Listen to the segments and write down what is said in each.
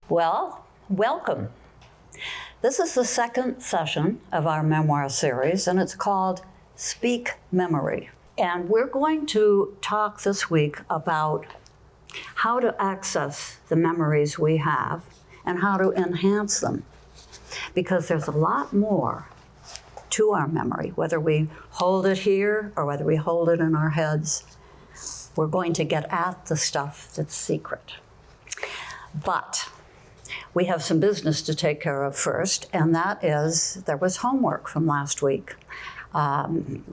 Well, welcome. This is the second session of our memoir series, and it's called Speak Memory. And we're going to talk this week about how to access the memories we have and how to enhance them. Because there's a lot more to our memory, whether we hold it here or whether we hold it in our heads. We're going to get at the stuff that's secret. But we have some business to take care of first, and that is there was homework from last week.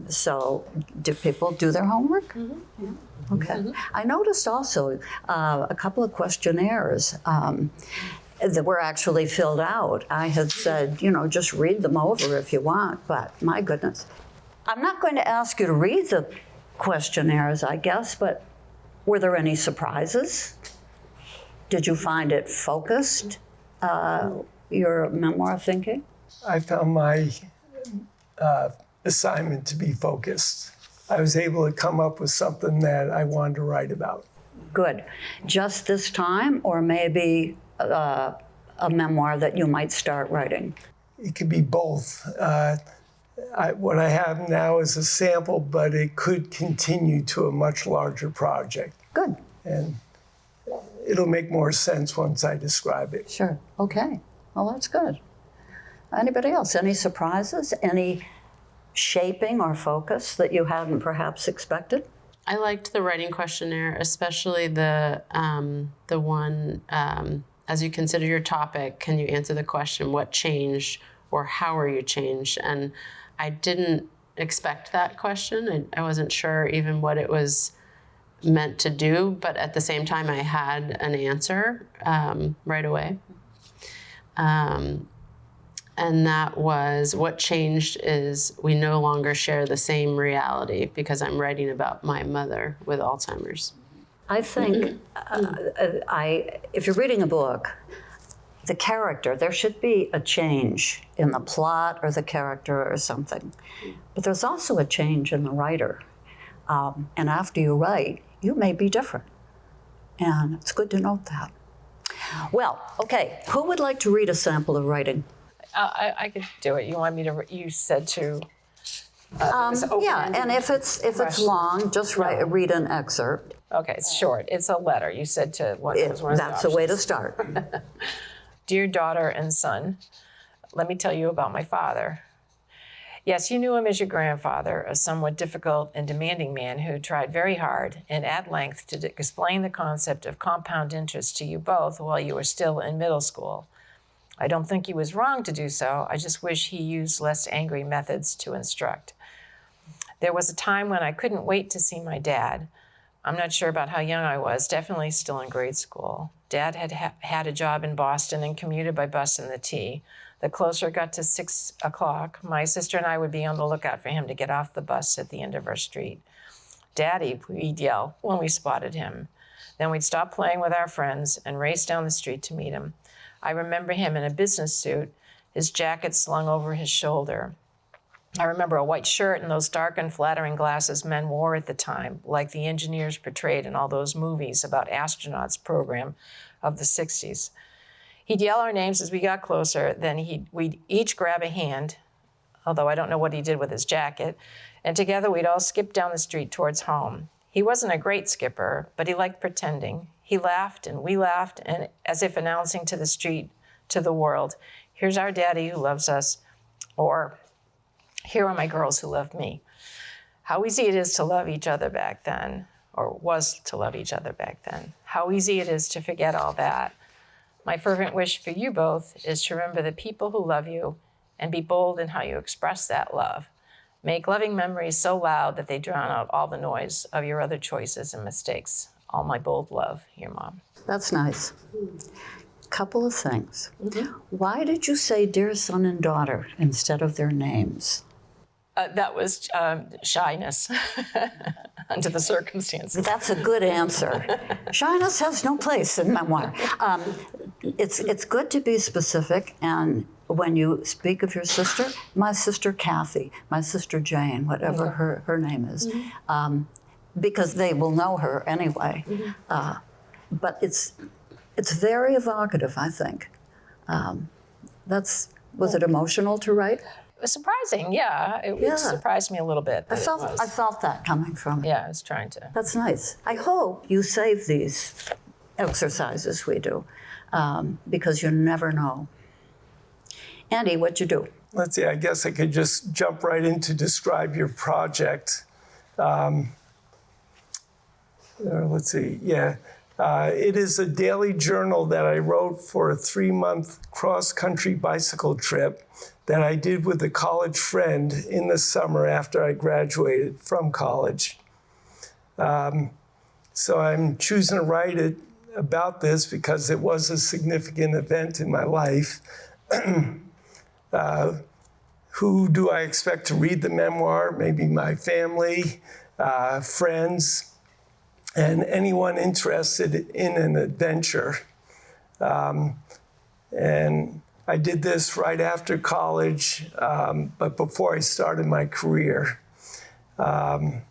So do people do their homework? Mm-hmm. Yeah. Okay. Mm-hmm. I noticed also a couple of questionnaires that were actually filled out. I had said, just read them over if you want, but my goodness. I'm not going to ask you to read the questionnaires, I guess, but were there any surprises? Did you find it focused, your memoir thinking? I found my assignment to be focused. I was able to come up with something that I wanted to write about. Good. Just this time, or maybe a memoir that you might start writing? It could be both. What I have now is a sample, but it could continue to a much larger project. Good. And it'll make more sense once I describe it. Sure. Okay. Well, that's good. Anybody else? Any surprises? Any shaping or focus that you hadn't perhaps expected? I liked the writing questionnaire, especially the one, as you consider your topic, can you answer the question, what changed or how are you changed? And I didn't expect that question. I wasn't sure even what it was meant to do, but at the same time, I had an answer right away. And that was, what changed is we no longer share the same reality because I'm writing about my mother with Alzheimer's. I think if you're reading a book, the character, there should be a change in the plot or the character or something. But there's also a change in the writer. And after you write, you may be different. And it's good to note that. Well, okay, who would like to read a sample of writing? I could do it. You want me to? You said to. Yeah, and if it's long, just read an excerpt. Okay, it's short. It's a letter. You said to what was one of the That's a way to start. Dear daughter and son, let me tell you about my father. Yes, you knew him as your grandfather, a somewhat difficult and demanding man who tried very hard and at length to explain the concept of compound interest to you both while you were still in middle school. I don't think he was wrong to do so. I just wish he used less angry methods to instruct. There was a time when I couldn't wait to see my dad. I'm not sure about how young I was, definitely still in grade school. Dad had a job in Boston and commuted by bus in the T. The closer it got to 6 o'clock, my sister and I would be on the lookout for him to get off the bus at the end of our street. Daddy, we'd yell when we spotted him. Then we'd stop playing with our friends and race down the street to meet him. I remember him in a business suit, his jacket slung over his shoulder. I remember a white shirt and those dark and flattering glasses men wore at the time, like the engineers portrayed in all those movies about astronauts program of the 60s. He'd yell our names as we got closer, then we'd each grab a hand, although I don't know what he did with his jacket, and together we'd all skip down the street towards home. He wasn't a great skipper, but he liked pretending. He laughed and we laughed, and as if announcing to the street, to the world, here's our daddy who loves us, or here are my girls who love me. How easy it is to love each other back then, or was to love each other back then. How easy it is to forget all that. My fervent wish for you both is to remember the people who love you and be bold in how you express that love. Make loving memories so loud that they drown out all the noise of your other choices and mistakes. All my bold love, your mom. That's nice. Couple of things. Mm-hmm. Why did you say dear son and daughter instead of their names? That was shyness under the circumstances. That's a good answer. Shyness has no place in memoir. It's good to be specific, and when you speak of your sister, my sister Kathy, my sister Jane, whatever her name is, because they will know her anyway. But It's very evocative, I think. Was it emotional to write? It was surprising, yeah. It surprised me a little bit. I felt that coming from. Yeah, I was trying to. That's nice. I hope you save these exercises we do, because you never know. Andy, what'd you do? Let's see, I guess I could just jump right in to describe your project. Let's see, yeah. It is a daily journal that I wrote for a 3-month cross-country bicycle trip that I did with a college friend in the summer after I graduated from college. So I'm choosing to write it about this because it was a significant event in my life. Who do I expect to read the memoir? Maybe my family, friends, and anyone interested in an adventure. And I did this right after college, but before I started my career. How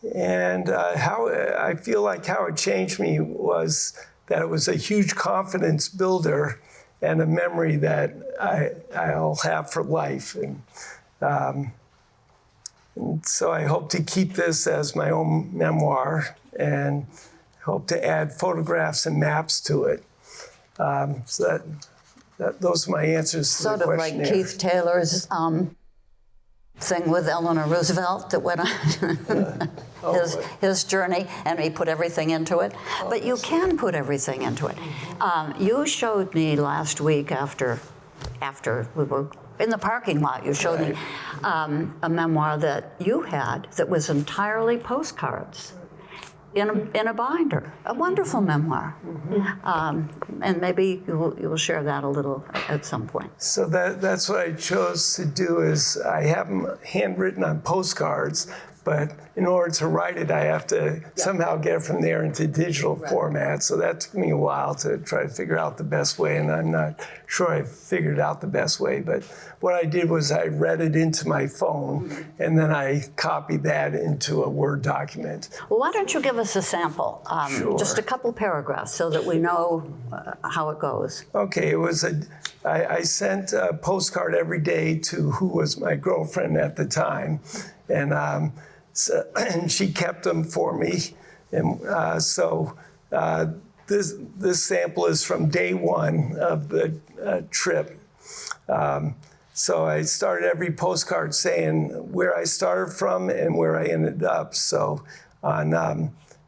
I feel like how it changed me was that it was a huge confidence builder and a memory that I'll have for life. And so I hope to keep this as my own memoir and hope to add photographs and maps to it. So those are my answers to Sort the of questionnaire. like Keith Taylor's thing with Eleanor Roosevelt that went on his journey, and he put everything into it. But you can put everything into it. You showed me last week after we were in the parking lot, you showed me a memoir that you had that was entirely postcards in a binder, a wonderful memoir. And maybe you'll share that a little at some point. So that's what I chose to do is I have them handwritten on postcards, but in order to write it, I have to somehow get it from there into digital format. So that took me a while to try to figure out the best way, and I'm not sure I figured out the best way. But what I did was I read it into my phone, and then I copied that into a Word document. Well, why don't you give us a sample, just a couple paragraphs, so that we know how it goes. Okay, it was I sent a postcard every day to who was my girlfriend at the time, and and she kept them for me. And this sample is from day one of the trip. So I started every postcard saying where I started from and where I ended up. So on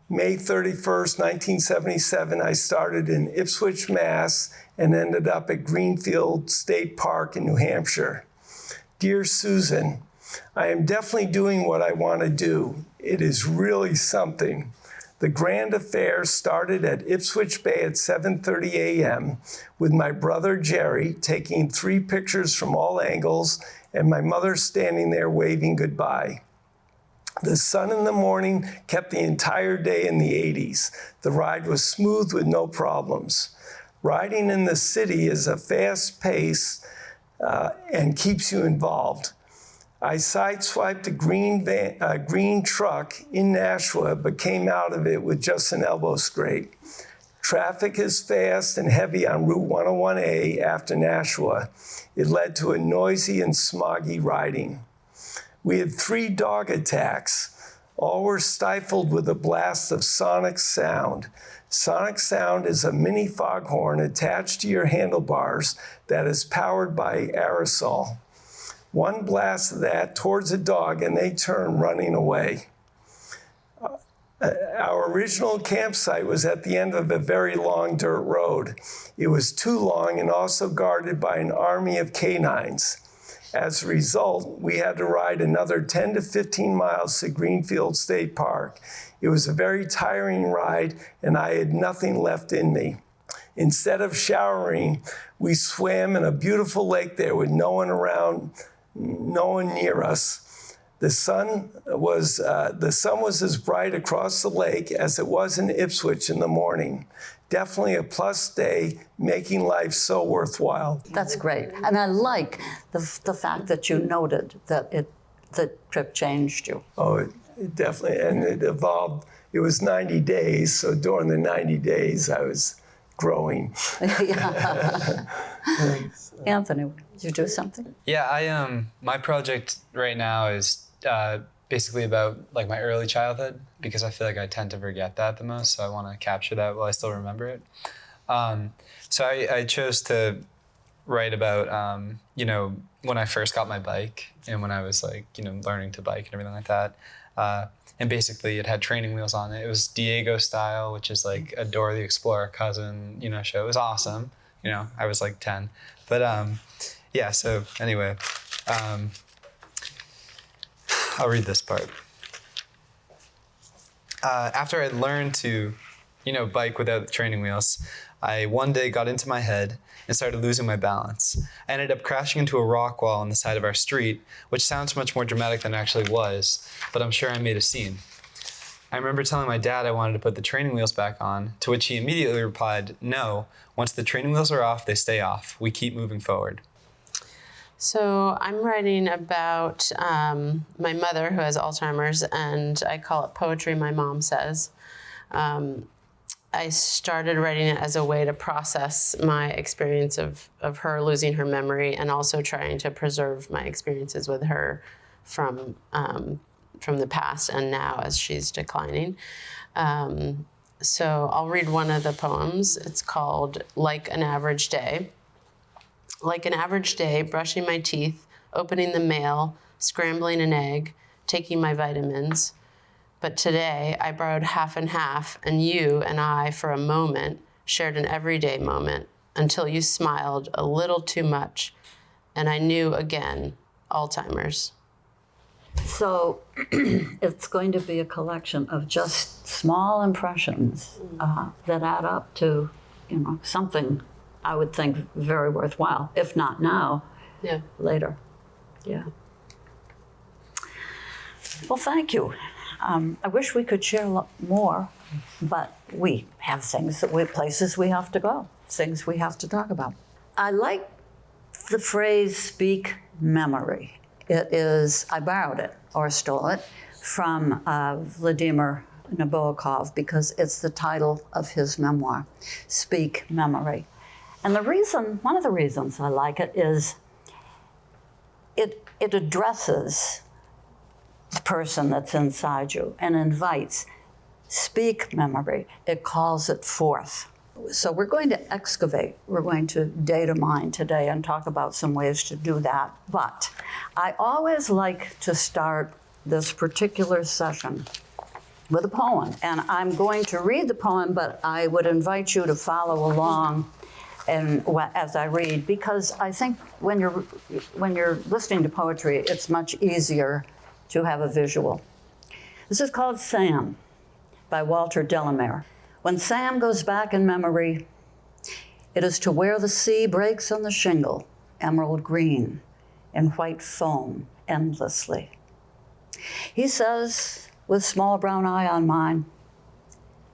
May 31st, 1977, I started in Ipswich, Mass, and ended up at Greenfield State Park in New Hampshire. Dear Susan, I am definitely doing what I want to do. It is really something. The grand affair started at Ipswich Bay at 7:30 a.m. with my brother Jerry taking 3 pictures from all angles and my mother standing there waving goodbye. The sun in the morning kept the entire day in the 80s. The ride was smooth with no problems. Riding in the city is a fast pace and keeps you involved. I sideswiped a green truck in Nashua, but came out of it with just an elbow scrape. Traffic is fast and heavy on Route 101A after Nashua. It led to a noisy and smoggy riding. We had 3 dog attacks. All were stifled with a blast of sonic sound. Sonic sound is a mini foghorn attached to your handlebars that is powered by aerosol. One blast of that towards a dog and they turn running away. Our original campsite was at the end of a very long dirt road. It was too long and also guarded by an army of canines. As a result, we had to ride another 10 to 15 miles to Greenfield State Park. It was a very tiring ride and I had nothing left in me. Instead of showering, we swam in a beautiful lake there with no one around, no one near us. The sun was as bright across the lake as it was in Ipswich in the morning. Definitely a plus day, making life so worthwhile. That's great. And I like the fact that you noted that the trip changed you. Oh, it definitely, and it evolved. It was 90 days, so during the 90 days, I was growing. Anthony, did you do something? Yeah, my project right now is basically about like my early childhood, because I feel like I tend to forget that the most. So I want to capture that while I still remember it. So I chose to write about, when I first got my bike and when I was like, learning to bike and everything like that. And basically it had training wheels on it. It was Diego style, which is like a Dora the Explorer cousin, show. It was awesome. I was like 10. But yeah, so anyway, I'll read this part. After I learned to, bike without the training wheels, I one day got into my head and started losing my balance. I ended up crashing into a rock wall on the side of our street, which sounds much more dramatic than it actually was, but I'm sure I made a scene. I remember telling my dad I wanted to put the training wheels back on, to which he immediately replied, "No, once the training wheels are off, they stay off. We keep moving forward." So I'm writing about my mother who has Alzheimer's, and I call it poetry my mom says. I started writing it as a way to process my experience of her losing her memory, and also trying to preserve my experiences with her from the past and now as she's declining. So I'll read one of the poems. It's called Like an Average Day. Like an average day, brushing my teeth, opening the mail, scrambling an egg, taking my vitamins. But today I borrowed half and half, and you and I, for a moment, shared an everyday moment until you smiled a little too much, and I knew again, Alzheimer's. So it's going to be a collection of just small impressions that add up to, something I would think very worthwhile, if not now, later. Yeah. Well, thank you. I wish we could share a lot more, but we have places we have to go, things we have to talk about. I like the phrase "speak memory." It is, I borrowed it or stole it from Vladimir Nabokov, because it's the title of his memoir, "Speak Memory." And one of the reasons I like it is it addresses the person that's inside you and invites, speak memory. It calls it forth. So we're going to excavate, we're going to data mine today and talk about some ways to do that. But I always like to start this particular session with a poem. And I'm going to read the poem, but I would invite you to follow along as I read, because I think when you're listening to poetry, it's much easier to have a visual. This is called Sam by Walter Delamere. When Sam goes back in memory, it is to where the sea breaks on the shingle, emerald green, in white foam endlessly. He says, with small brown eye on mine,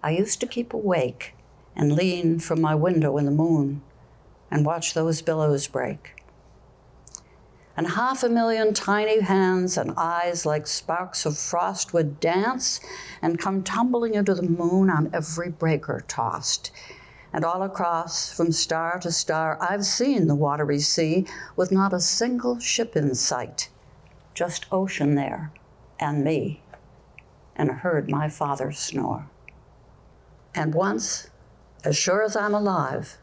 I used to keep awake and lean from my window in the moon and watch those billows break. And 500,000 tiny hands and eyes like sparks of frost would dance and come tumbling into the moon on every breaker tossed. And all across, from star to star, I've seen the watery sea with not a single ship in sight, just ocean there and me, and heard my father snore. And once, as sure as I'm alive,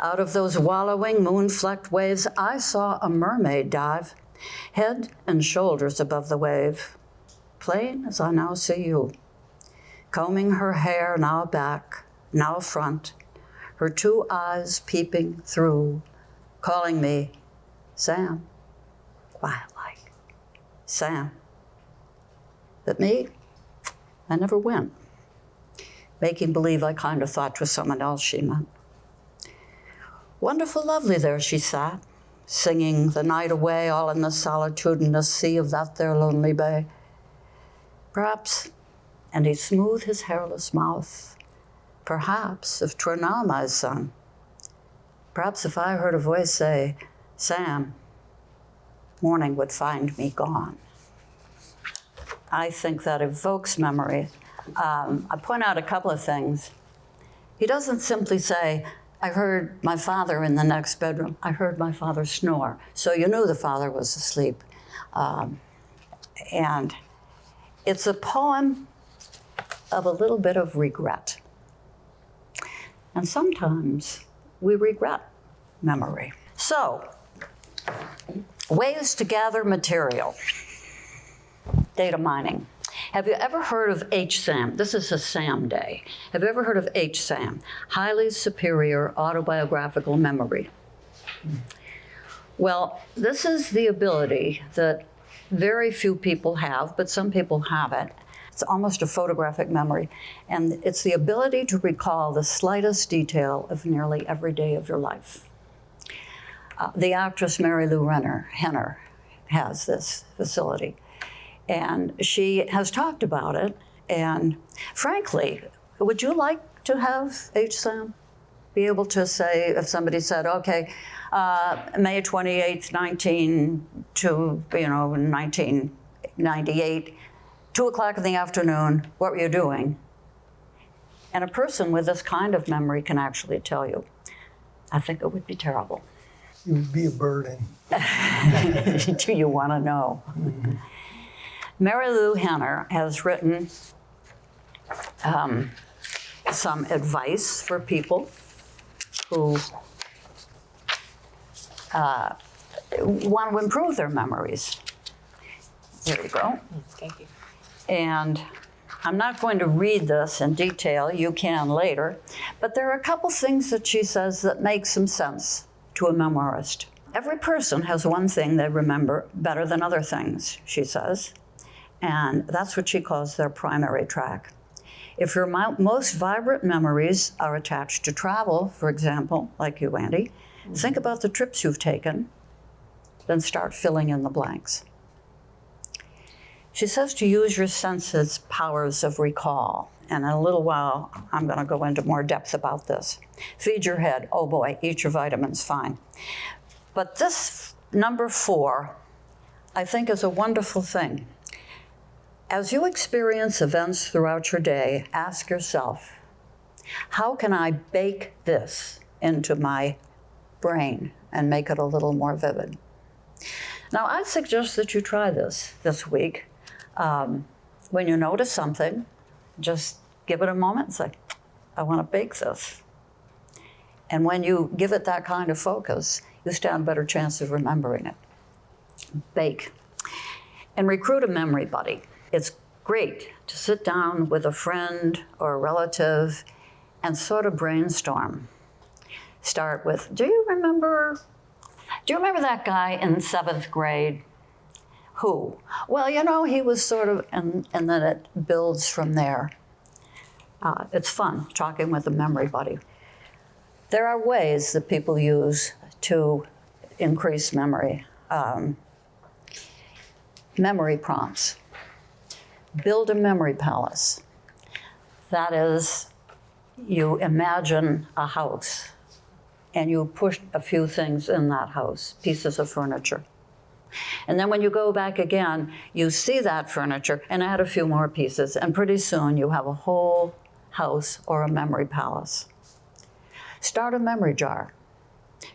out of those wallowing, moon-flecked waves, I saw a mermaid dive, head and shoulders above the wave, plain as I now see you, combing her hair now back, now front, her two eyes peeping through, calling me, Sam, quiet-like, Sam. But me, I never went, making believe I kind of thought 'twas someone else she meant. Wonderful lovely there she sat, singing the night away, all in the solitudinous sea of that there lonely bay. Perhaps, and he smoothed his hairless mouth, perhaps, if 'twere now my son, perhaps if I heard a voice say, Sam, morning would find me gone. I think that evokes memory. I point out a couple of things. He doesn't simply say, I heard my father in the next bedroom. I heard my father snore. So you knew the father was asleep. And it's a poem of a little bit of regret. And sometimes we regret memory. So, ways to gather material. Data mining. Have you ever heard of HSAM? This is a SAM day. Have you ever heard of HSAM? Highly Superior Autobiographical Memory. Well, this is the ability that very few people have, but some people have it. It's almost a photographic memory, and it's the ability to recall the slightest detail of nearly every day of your life. The actress Mary Lou Henner has this facility, and she has talked about it. And frankly, would you like to have HSAM? Be able to say, if somebody said, okay, May 28th, 1998, 2 o'clock in the afternoon, what were you doing? And a person with this kind of memory can actually tell you. I think it would be terrible. It would be a burden. Do you want to know? Mm-hmm. Mary Lou Henner has written some advice for people who want to improve their memories. Here you go. Thank you. And I'm not going to read this in detail, you can later, but there are a couple things that she says that make some sense to a memoirist. Every person has one thing they remember better than other things, she says, and that's what she calls their primary track. If your most vibrant memories are attached to travel, for example, like you, Andy, think about the trips you've taken, then start filling in the blanks. She says to use your senses' powers of recall. And in a little while, I'm going to go into more depth about this. Feed your head. Oh boy, eat your vitamins, fine. But this number 4, I think, is a wonderful thing. As you experience events throughout your day, ask yourself, how can I bake this into my brain and make it a little more vivid? Now, I suggest that you try this week. When you notice something, just give it a moment and say, I want to bake this. And when you give it that kind of focus, you stand a better chance of remembering it. Bake. And recruit a memory buddy. It's great to sit down with a friend or a relative and sort of brainstorm. Start with, do you remember that guy in 7th grade? Who? Well, he was sort of, and then it builds from there. It's fun talking with a memory buddy. There are ways that people use to increase memory. Memory prompts. Build a memory palace. That is, you imagine a house and you push a few things in that house, pieces of furniture. And then when you go back again, you see that furniture and add a few more pieces, and pretty soon you have a whole house or a memory palace. Start a memory jar.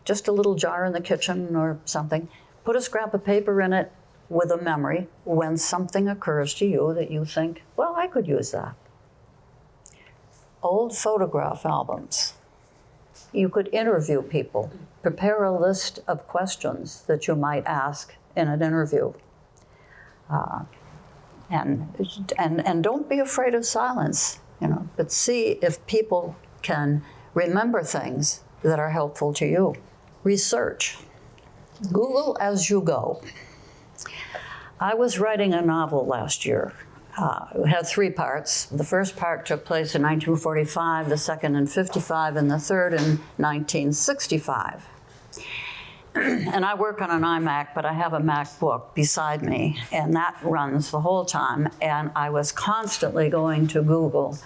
Just a little jar in the kitchen or something. Put a scrap of paper in it with a memory when something occurs to you that you think, well, I could use that. Old photograph albums. You could interview people. Prepare a list of questions that you might ask in an interview. And don't be afraid of silence, but see if people can remember things that are helpful to you. Research. Google as you go. I was writing a novel last year. It had 3 parts. The first part took place in 1945, the second in 55, and the third in 1965. And I work on an iMac, but I have a MacBook beside me, and that runs the whole time. And I was constantly going to Google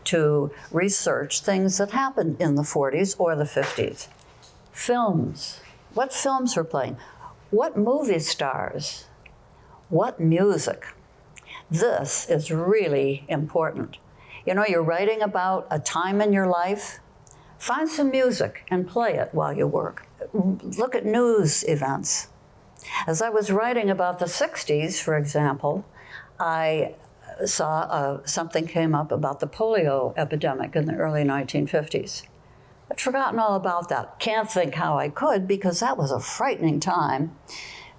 to research things that happened in the 40s or the 50s. Films. What films were playing? What movie stars? What music? This is really important. You're writing about a time in your life Find some music and play it while you work. Look at news events. As I was writing about the 60s, for example, I saw something came up about the polio epidemic in the early 1950s. I'd forgotten all about that. Can't think how I could, because that was a frightening time.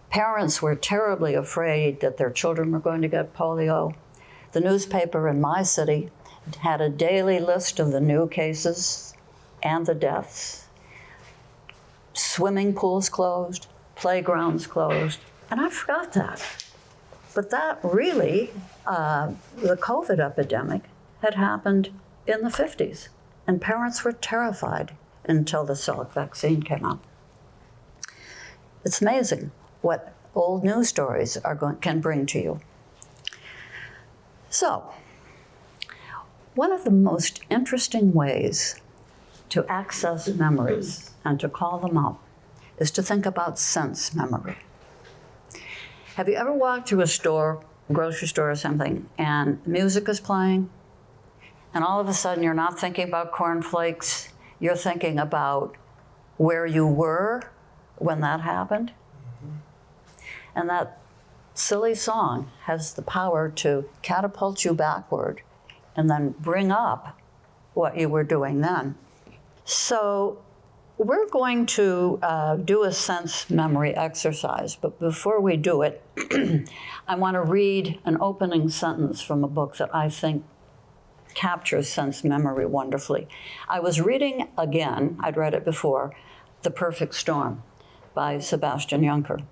Parents were terribly afraid that their children were going to get polio. The newspaper in my city had a daily list of the new cases and the deaths. Swimming pools closed, playgrounds closed, and I forgot that. But that really, the COVID epidemic had happened in the 50s, and parents were terrified until the Salk vaccine came out. It's amazing what old news stories can bring to you. So, one of the most interesting ways to access memories and to call them up is to think about sense memory. Have you ever walked through a store, grocery store or something, and music is playing, and all of a sudden you're not thinking about cornflakes, you're thinking about where you were when that happened? And that silly song has the power to catapult you backward and then bring up what you were doing then. So we're going to do a sense memory exercise, but before we do it, I want to read an opening sentence from a book that I think captures sense memory wonderfully. I was reading again, I'd read it before, The Perfect Storm by Sebastian Junger.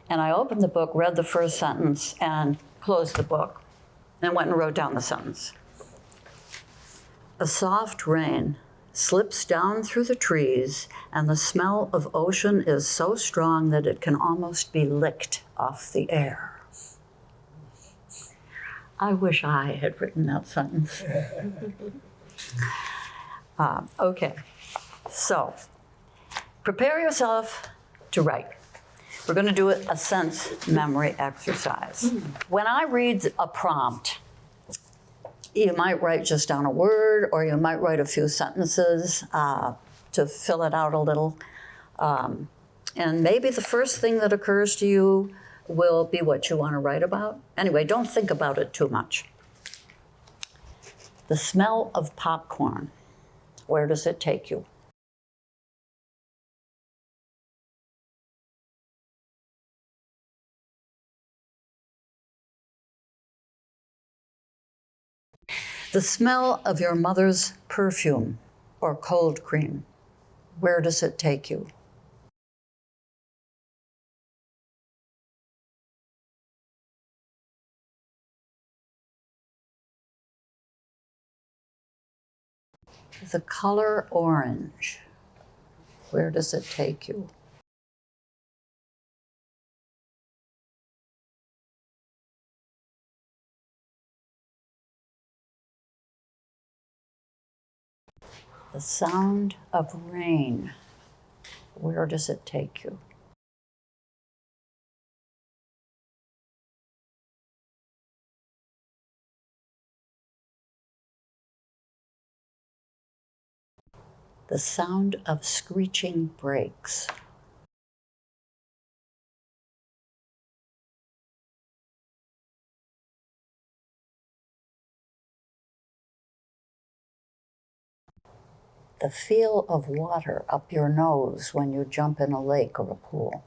And I opened the book, read the first sentence, and closed the book, and went and wrote down the sentence. A soft rain slips down through the trees, and the smell of ocean is so strong that it can almost be licked off the air. I wish I had written that sentence. Okay, so prepare yourself to write. We're going to do a sense memory exercise. When I read a prompt, you might write just down a word, or you might write a few sentences to fill it out a little. And maybe the first thing that occurs to you will be what you want to write about. Anyway, don't think about it too much. The smell of popcorn, where does it take you? The smell of your mother's perfume or cold cream, where does it take you? The color orange, where does it take you? The sound of rain, where does it take you? The sound of screeching brakes. The feel of water up your nose when you jump in a lake or a pool.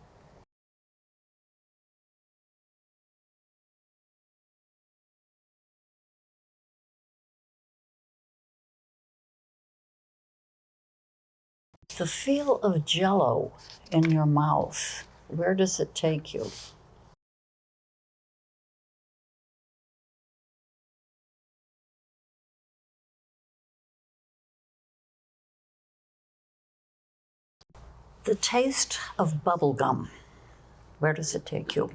The feel of Jell-O in your mouth, where does it take you? The taste of bubble gum, where does it take you?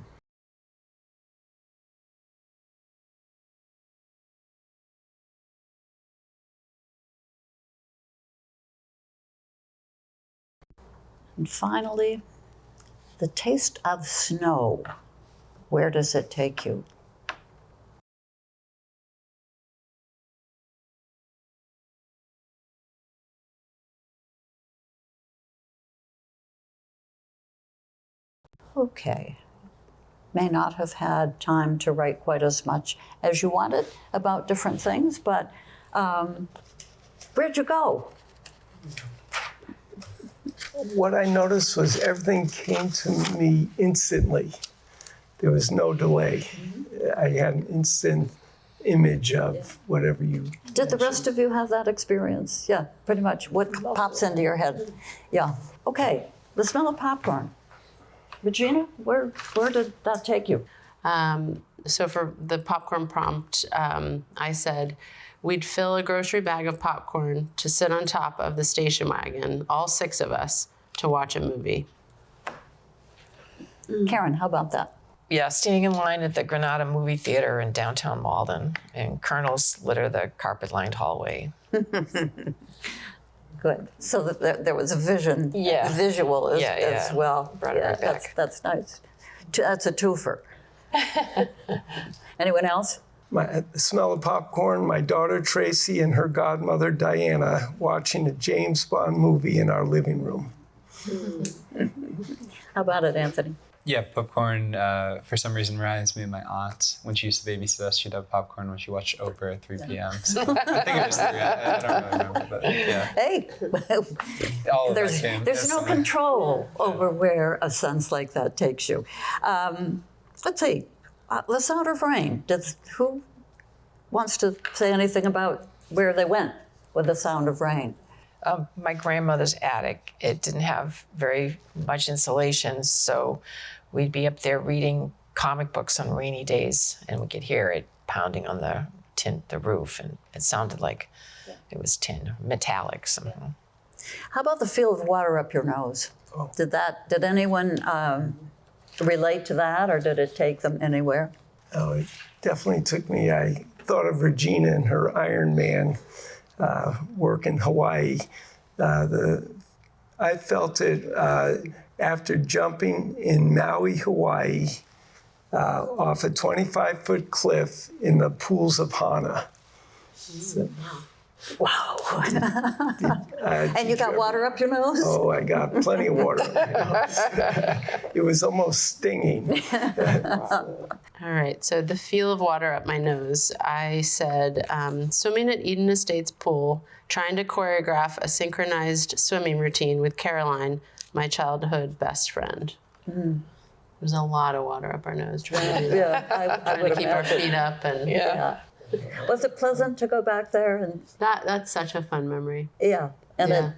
And finally, the taste of snow, where does it take you? okay. May not have had time to write quite as much as you wanted about different things, but where'd you go? What I noticed was everything came to me instantly. There was no delay. I had an instant image of whatever you Did the rest of you have that experience? Yeah, pretty much. What pops into your head? Yeah. Okay. The smell of popcorn. Regina, where did that take you? So for the popcorn prompt, I said we'd fill a grocery bag of popcorn to sit on top of the station wagon, all 6 of us, to watch a movie. Karen, how about that? Yeah, standing in line at the Granada movie theater in downtown Malden, and kernels litter the carpet-lined hallway. Good. So that there was a visual as well. Brought it right back. That's nice. That's a twofer. Anyone else? The smell of popcorn, my daughter Tracy and her godmother Diana watching a James Bond movie in our living room. How about it, Anthony? Yeah, popcorn, for some reason, reminds me of my aunt. When she used to babysit us, she'd have popcorn when she watched Oprah at 3 p.m. So I think it was 3. I don't really remember, but yeah. Hey, All of that there's came no instantly. control over where a sense like that takes you. Let's see. The sound of rain. Who wants to say anything about where they went with the sound of rain? My grandmother's attic, it didn't have very much insulation, so we'd be up there reading comic books on rainy days, and we could hear it pounding on the roof, and it sounded like it was tin, metallic somehow. How about the feel of water up your nose? Did anyone relate to that, or did it take them anywhere? Oh, it definitely took me. I thought of Regina and her Iron Man work in Hawaii. I felt it after jumping in Maui, Hawaii, off a 25-foot cliff in the pools of Hana. So, Wow. And you got water up your nose? oh, I got plenty of water. It was almost stinging. All right, so the feel of water up my nose. I said swimming at Eden Estates pool, trying to choreograph a synchronized swimming routine with Caroline, my childhood best friend. There's a lot of water up our nose trying to do that. Yeah, I Trying would to keep our imagine. feet up, and Yeah. Was it pleasant to go back there? And that's such a fun memory. yeah, and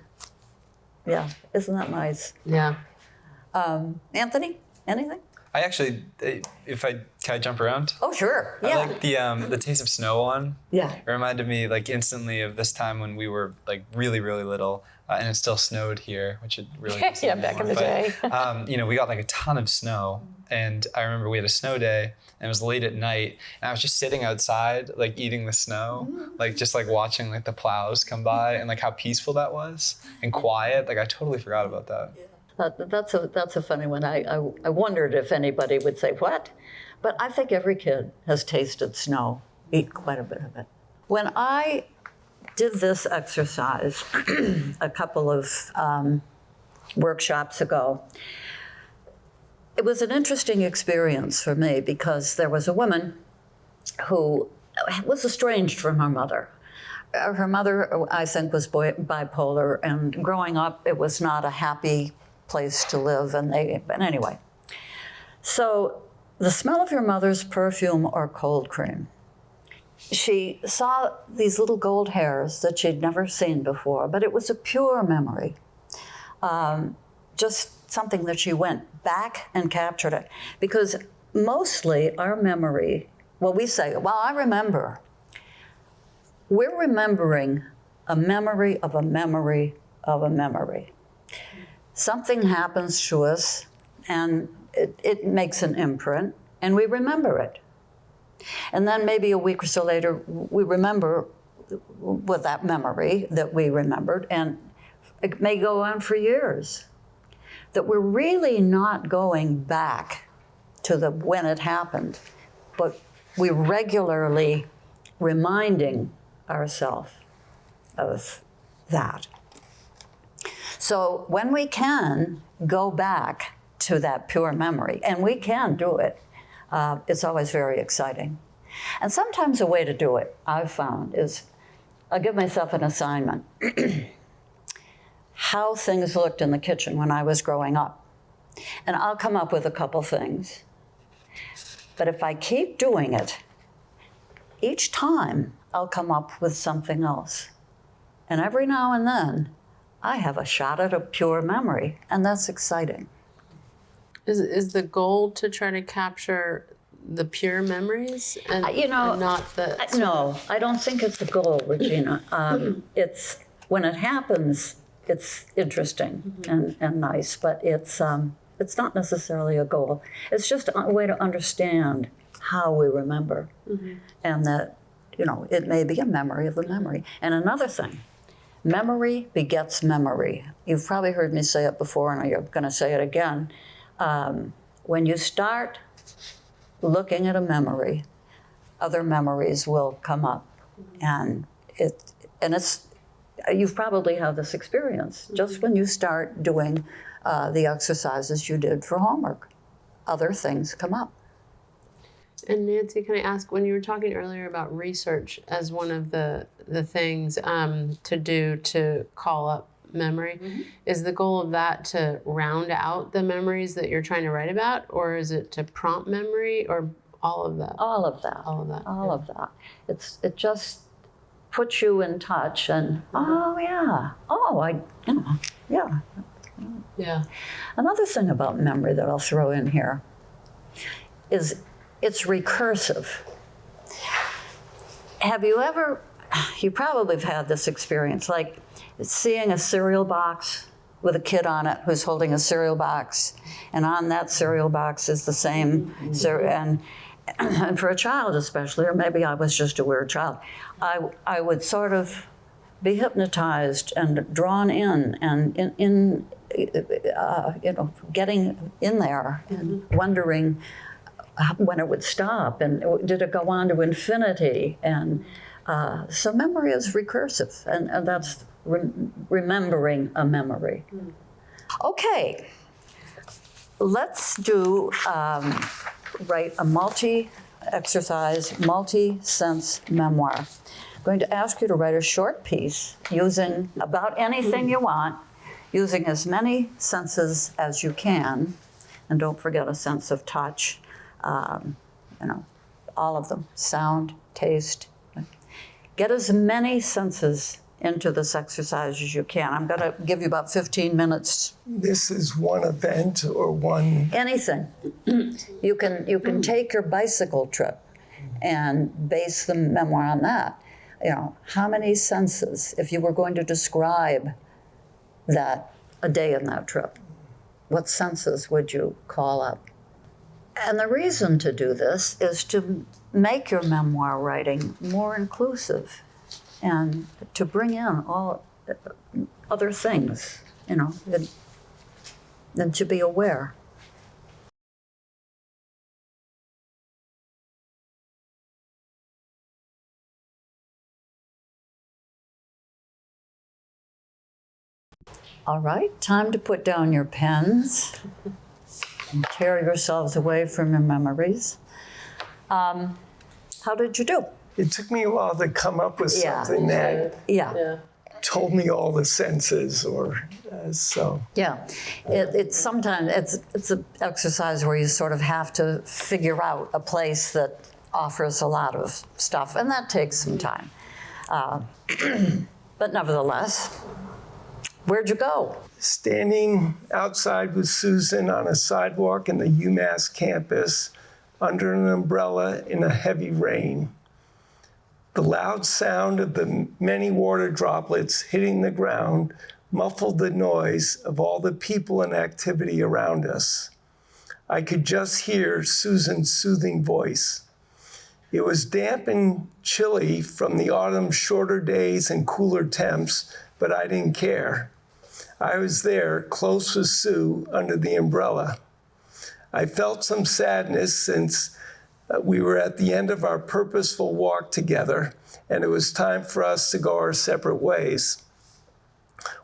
Yeah. isn't that nice? Yeah. Anthony, anything? I actually, can I jump around? Oh, sure. I Yeah. like the taste of snow one. Yeah. It reminded me like instantly of this time when we were like really, really little, and it still snowed here, which it really doesn't Yeah, back in the anymore. day. We got like a ton of snow, and I remember we had a snow day, and it was late at night, and I was just sitting outside, like eating the snow, like just like watching like the plows come by, and like how peaceful that was and quiet. Like I totally forgot about that. That's a funny one. I wondered if anybody would say, what? But I think every kid has tasted snow, eat quite a bit of it. When I did this exercise a couple of workshops ago, it was an interesting experience for me because there was a woman who was estranged from her mother. Her mother, I think, was bipolar, and growing up, it was not a happy place to live. But anyway, so the smell of your mother's perfume or cold cream. She saw these little gold hairs that she'd never seen before, but it was a pure memory. Just something that she went back and captured it. Because mostly our memory, we say, I remember. We're remembering a memory of a memory of a memory. Something happens to us, and it makes an imprint, and we remember it. And then maybe a week or so later, we remember with that memory that we remembered, and it may go on for years. That we're really not going back to when it happened, but we're regularly reminding ourselves of that. So when we can go back to that pure memory. And we can do it. It's always very exciting. And sometimes a way to do it, I've found, is I'll give myself an assignment. How things looked in the kitchen when I was growing up. And I'll come up with a couple things. But if I keep doing it, each time I'll come up with something else. And every now and then, I have a shot at a pure memory, and that's exciting. Is the goal to try to capture the pure memories and, and not the... No, I don't think it's the goal, Regina. It's, when it happens, it's interesting and nice, but it's not necessarily a goal. It's just a way to understand how we remember, and that, it may be a memory of a memory. And another thing, memory begets memory. You've probably heard me say it before, and you're going to say it again. When you start looking at a memory, other memories will come up, and it's. You've probably had this experience just when you start doing the exercises you did for homework. Other things come up. And Nancy, can I ask, when you were talking earlier about research as one of the things to do to call up memory, is the goal of that to round out the memories that you're trying to write about, or is it to prompt memory, or all of that? All of that. All of that. All of that. It just puts you in touch, and yeah. Yeah. Another thing about memory that I'll throw in here is it's recursive. You probably have had this experience, like seeing a cereal box with a kid on it who's holding a cereal box, and on that cereal box is the same cereal, and for a child especially, or maybe I was just a weird child, I would sort of be hypnotized and drawn in, and getting in there and wondering when it would stop, and did it go on to infinity? And so memory is recursive, and that's remembering a memory. Okay, let's do write a multi-exercise, multi-sense memoir. I'm going to ask you to write a short piece using about anything you want, using as many senses as you can, and don't forget a sense of touch, all of them, sound, taste. Get as many senses into this exercise as you can. I'm going to give you about 15 minutes. This is one event or one... Anything. You can take your bicycle trip and base the memoir on that. How many senses, if you were going to describe a day in that trip, what senses would you call up? And the reason to do this is to make your memoir writing more inclusive, and to bring in all other things, and to be aware. All right, time to put down your pens and tear yourselves away from your memories. How did you do? It took me a while to come up with something that told me all the senses, or so. Yeah, it's sometimes it's an exercise where you sort of have to figure out a place that offers a lot of stuff, and that takes some time. But nevertheless, where'd you go? Standing outside with Susan on a sidewalk in the UMass campus under an umbrella in a heavy rain. The loud sound of the many water droplets hitting the ground muffled the noise of all the people and activity around us. I could just hear Susan's soothing voice. It was damp and chilly from the autumn's shorter days and cooler temps, but I didn't care. I was there, close with Sue, under the umbrella. I felt some sadness since we were at the end of our purposeful walk together, and it was time for us to go our separate ways.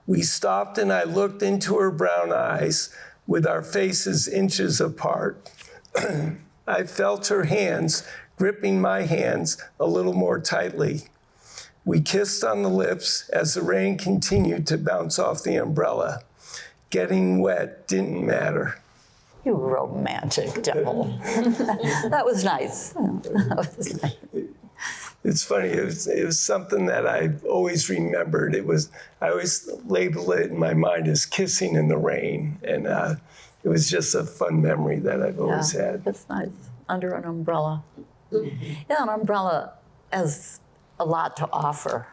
We stopped and I looked into her brown eyes, with our faces inches apart. I felt her hands gripping my hands a little more tightly. We kissed on the lips as the rain continued to bounce off the umbrella. Getting wet didn't matter. You romantic devil. That was nice. That was nice. It's funny, it was something that I've always remembered. I always label it in my mind as kissing in the rain. And it was just a fun memory that I've always had. That's nice. Under an umbrella. Yeah, an umbrella has a lot to offer.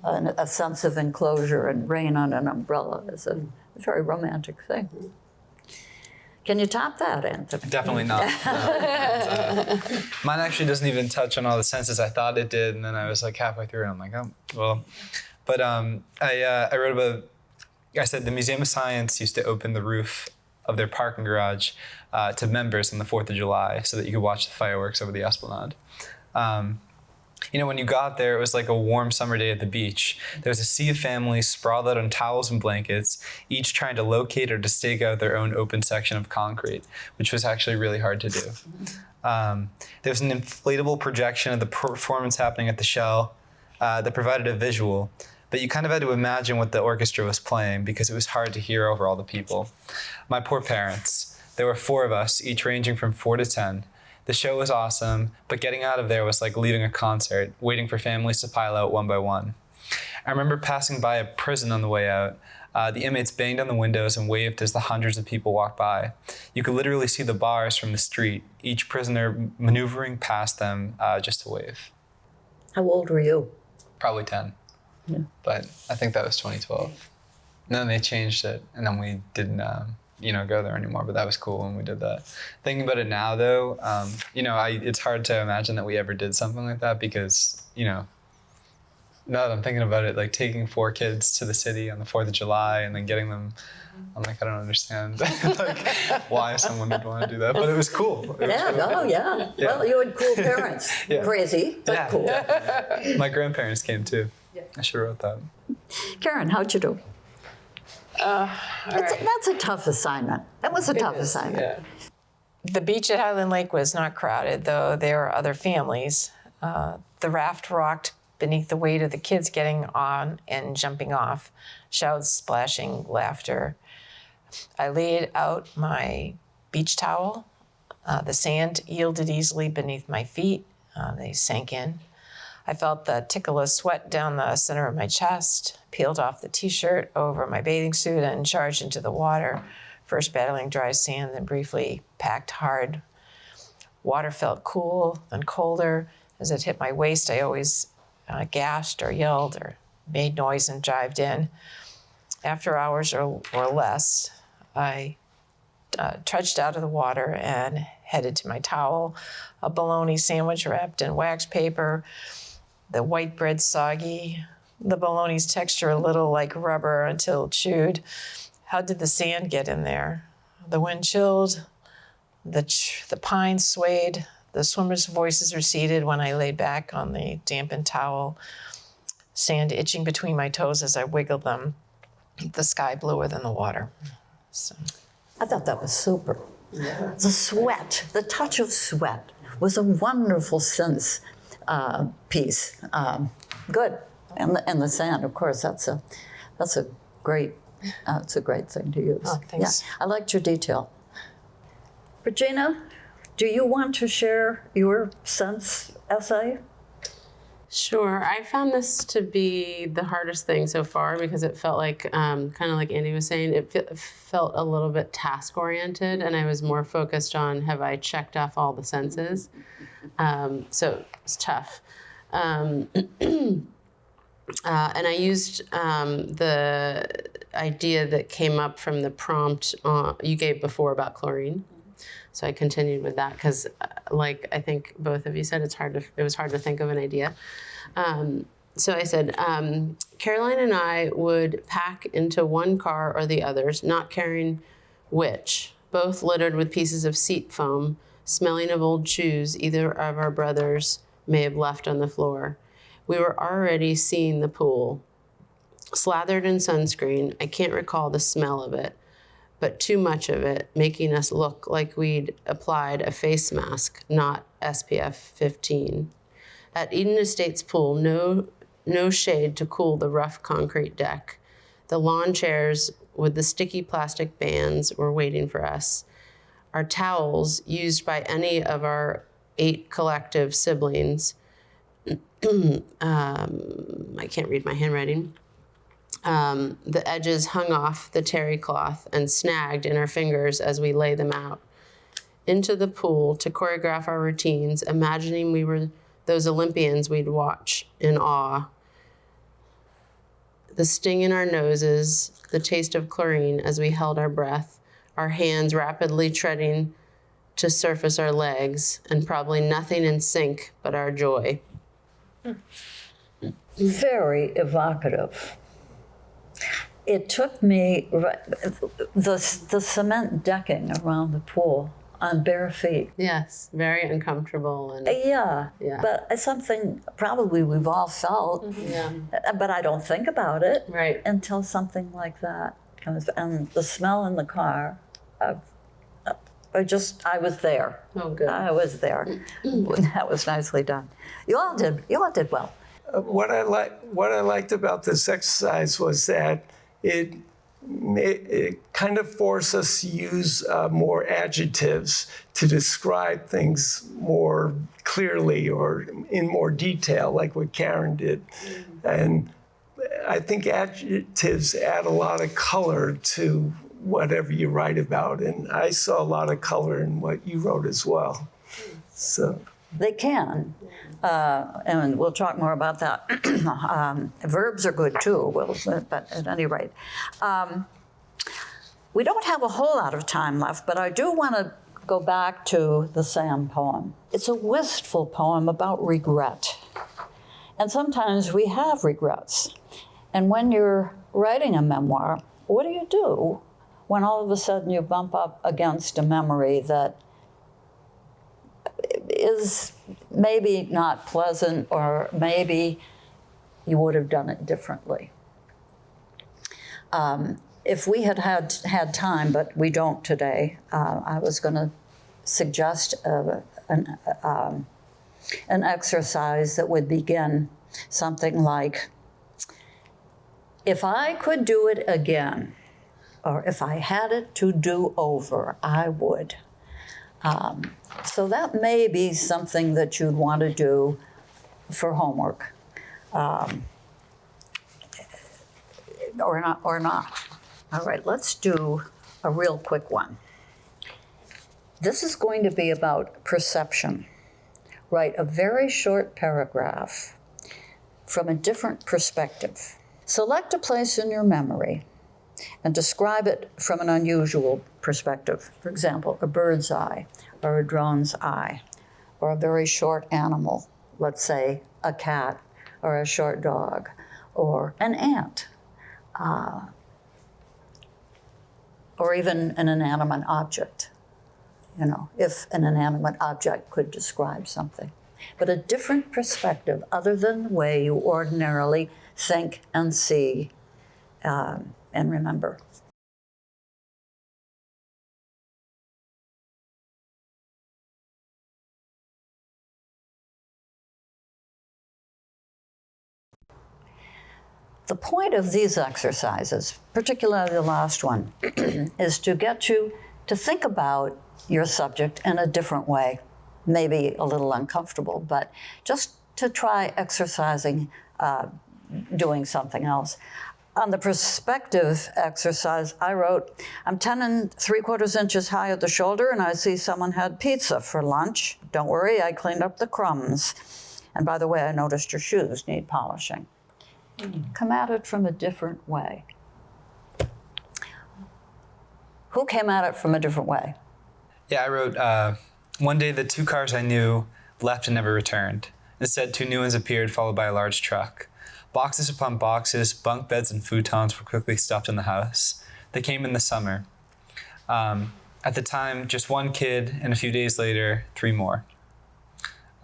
A sense of enclosure, and rain on an umbrella is a very romantic thing. Can you top that, Anthony? Definitely not. No. Mine actually doesn't even touch on all the senses. I thought it did, and then I was like halfway through, and I'm like, oh, well. But I wrote about, I said the Museum of Science used to open the roof of their parking garage to members on the 4th of July so that you could watch the fireworks over the Esplanade. When you got there, it was like a warm summer day at the beach. There was a sea of families sprawled out on towels and blankets, each trying to locate or to stake out their own open section of concrete, which was actually really hard to do. There was an inflatable projection of the performance happening at the Shell that provided a visual, but you kind of had to imagine what the orchestra was playing because it was hard to hear over all the people. My poor parents. There were 4 of us, each ranging from 4 to 10. The show was awesome, but getting out of there was like leaving a concert, waiting for families to pile out one by one. I remember passing by a prison on the way out. The inmates banged on the windows and waved as the hundreds of people walked by. You could literally see the bars from the street, each prisoner maneuvering past them just to wave. How old were you? Probably 10. Yeah. But I think that was 2012. And then they changed it, and then we didn't go there anymore, but that was cool when we did that. Thinking about it now, though, it's hard to imagine that we ever did something like that because, now that I'm thinking about it, like taking 4 kids to the city on the 4th of July and then getting them, I'm like, I don't understand like why someone would want to do that, but it was cool. Yeah. Well, you had cool parents. Yeah. Crazy, but cool. Yeah. My grandparents came too. Yeah. I should have wrote that. Karen, how'd you do? That's a tough assignment. That was a tough assignment. Yeah. The beach at Highland Lake was not crowded, though there were other families. The raft rocked beneath the weight of the kids getting on and jumping off, shouts, splashing, laughter. I laid out my beach towel. The sand yielded easily beneath my feet. They sank in. I felt the tickle of sweat down the center of my chest, peeled off the t-shirt over my bathing suit and charged into the water, first battling dry sand, then briefly packed hard. Water felt cool, then colder. As it hit my waist, I always gasped or yelled or made noise and dived in. After hours or less, I trudged out of the water and headed to my towel, a bologna sandwich wrapped in wax paper, the white bread soggy, the bologna's texture a little like rubber until chewed. How did the sand get in there? The wind chilled, the pines swayed, the swimmers' voices receded when I laid back on the dampened towel, sand itching between my toes as I wiggled them, the sky bluer than the water. So. I thought that was super. Yeah. The sweat, the touch of sweat was a wonderful sense piece. Good. And the sand, of course, that's a great thing to use. Oh, thanks. Yeah, I liked your detail. Regina, do you want to share your sense essay? Sure. I found this to be the hardest thing so far because it felt like, kind of like Andy was saying, it felt a little bit task-oriented, and I was more focused on have I checked off all the senses. So it's tough. And I used the idea that came up from the prompt you gave before about chlorine. So I continued with that because, like I think both of you said, it was hard to think of an idea. So I said, Caroline and I would pack into one car or the others, not caring which, both littered with pieces of seat foam, smelling of old shoes either of our brothers may have left on the floor. We were already seeing the pool, slathered in sunscreen. I can't recall the smell of it, but too much of it, making us look like we'd applied a face mask, not SPF 15. At Eden Estates pool, no shade to cool the rough concrete deck. The lawn chairs with the sticky plastic bands were waiting for us. Our towels, used by any of our 8 collective siblings, I can't read my handwriting. The edges hung off the terry cloth and snagged in our fingers as we lay them out. Into the pool to choreograph our routines, imagining we were those Olympians we'd watch in awe. The sting in our noses, the taste of chlorine as we held our breath, our hands rapidly treading to surface our legs, and probably nothing in sync but our joy. Very evocative. It took me the cement decking around the pool on bare feet. Yes, very uncomfortable. And Yeah, Yeah. but it's something probably we've all felt, yeah, but I don't think about it right. until something like that comes. And the smell in the car, I was there. Oh, good. I was there. That was nicely done. You all did well. What I liked about this exercise was that it kind of forced us to use more adjectives to describe things more clearly or in more detail, like what Karen did. And I think adjectives add a lot of color to whatever you write about. And I saw a lot of color in what you wrote as well. So They can, and we'll talk more about that. Verbs are good too, but at any rate. We don't have a whole lot of time left, but I do want to go back to the Sam poem. It's a wistful poem about regret. And sometimes we have regrets. And when you're writing a memoir, what do you do when all of a sudden you bump up against a memory that is maybe not pleasant, or maybe you would have done it differently? If we had time, but we don't today, I was going to suggest an exercise that would begin something like, if I could do it again, or if I had it to do over, I would. So that may be something that you'd want to do for homework, or not. All right, let's do a real quick one. This is going to be about perception. Write a very short paragraph from a different perspective. Select a place in your memory and describe it from an unusual perspective. For example, a bird's eye, or a drone's eye, or a very short animal, let's say a cat, or a short dog, or an ant, or even an inanimate object, if an inanimate object could describe something. But a different perspective other than the way you ordinarily think and see and remember. The point of these exercises, particularly the last one, is to get you to think about your subject in a different way, maybe a little uncomfortable, but just to try exercising, doing something else. On the perspective exercise, I wrote, I'm 10 3/4 inches high at the shoulder and I see someone had pizza for lunch. Don't worry, I cleaned up the crumbs. And by the way, I noticed your shoes need polishing. Come at it from a different way. Who came at it from a different way? Yeah, I wrote, one day the 2 cars I knew left and never returned. Instead, 2 new ones appeared, followed by a large truck. Boxes upon boxes, bunk beds and futons were quickly stuffed in the house. They came in the summer. At the time, just 1 kid, and a few days later, 3 more.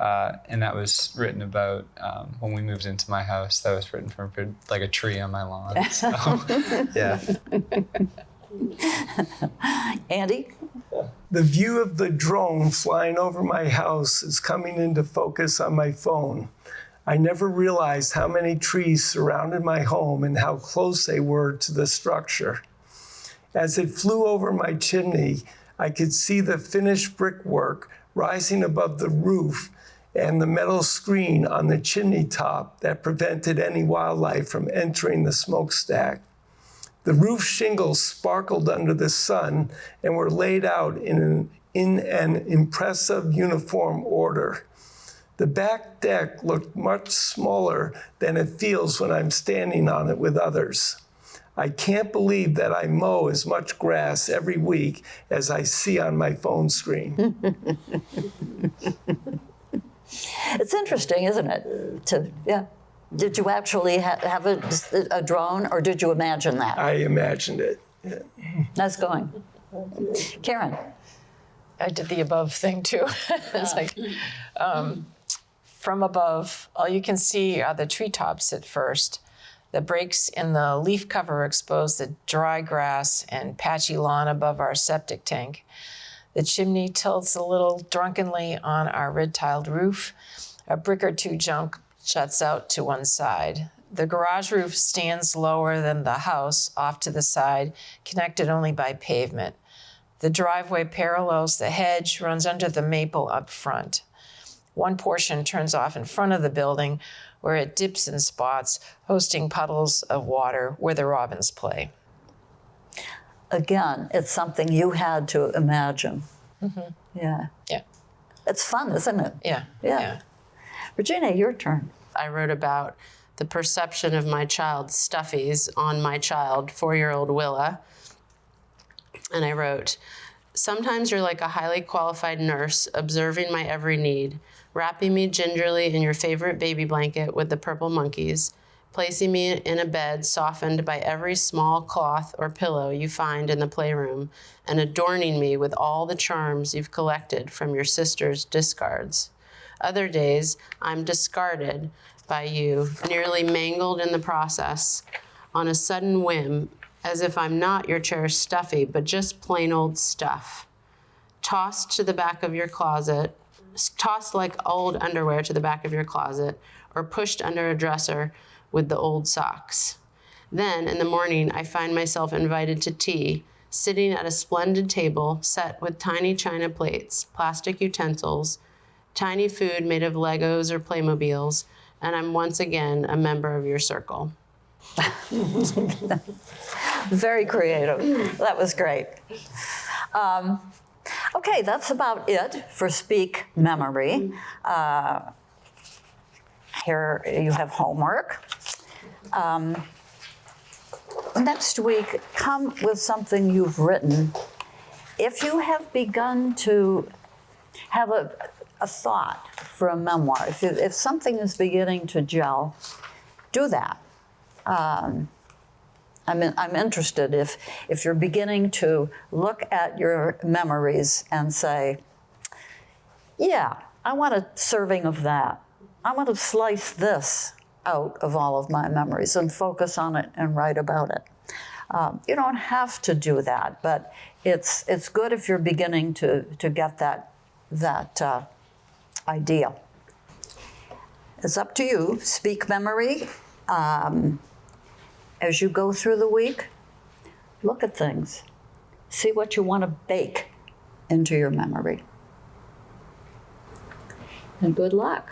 And that was written about when we moved into my house. That was written from like a tree on my lawn. So, yeah. Andy? The view of the drone flying over my house is coming into focus on my phone. I never realized how many trees surrounded my home and how close they were to the structure. As it flew over my chimney, I could see the finished brickwork rising above the roof and the metal screen on the chimney top that prevented any wildlife from entering the smokestack. The roof shingles sparkled under the sun and were laid out in an impressive uniform order. The back deck looked much smaller than it feels when I'm standing on it with others. I can't believe that I mow as much grass every week as I see on my phone screen. It's interesting, isn't it? Yeah. Did you actually have a drone, or did you imagine that? I imagined it. Yeah. Nice going. Karen? I did the above thing too. It's like, from above, all you can see are the treetops at first. The breaks in the leaf cover expose the dry grass and patchy lawn above our septic tank. The chimney tilts a little drunkenly on our red-tiled roof. A brick or two junk juts out to one side. The garage roof stands lower than the house, off to the side, connected only by pavement. The driveway parallels the hedge, runs under the maple up front. One portion turns off in front of the building, where it dips in spots, hosting puddles of water where the robins play. Again, it's something you had to imagine. Mm-hmm. Yeah. Yeah. It's fun, isn't it? Yeah. Yeah. Regina, your turn. I wrote about the perception of my child's stuffies on my child, 4-year-old Willa. And I wrote, sometimes you're like a highly qualified nurse, observing my every need, wrapping me gingerly in your favorite baby blanket with the purple monkeys, placing me in a bed softened by every small cloth or pillow you find in the playroom, and adorning me with all the charms you've collected from your sister's discards. Other days, I'm discarded by you, nearly mangled in the process, on a sudden whim, as if I'm not your cherished stuffy, but just plain old stuff. Tossed to the back of your closet, tossed like old underwear to the back of your closet, or pushed under a dresser with the old socks. Then, in the morning, I find myself invited to tea, sitting at a splendid table set with tiny china plates, plastic utensils, tiny food made of Legos or Playmobiles, and I'm once again a member of your circle. Very creative. That was great. Okay, that's about it for Speak Memory. Here you have homework. Next week, come with something you've written. If you have begun to have a thought for a memoir, if something is beginning to gel, do that. I'm interested if you're beginning to look at your memories and say, yeah, I want a serving of that. I want to slice this out of all of my memories and focus on it and write about it. You don't have to do that, but it's good if you're beginning to get that idea. It's up to you. Speak Memory. As you go through the week, look at things. See what you want to bake into your memory. And good luck.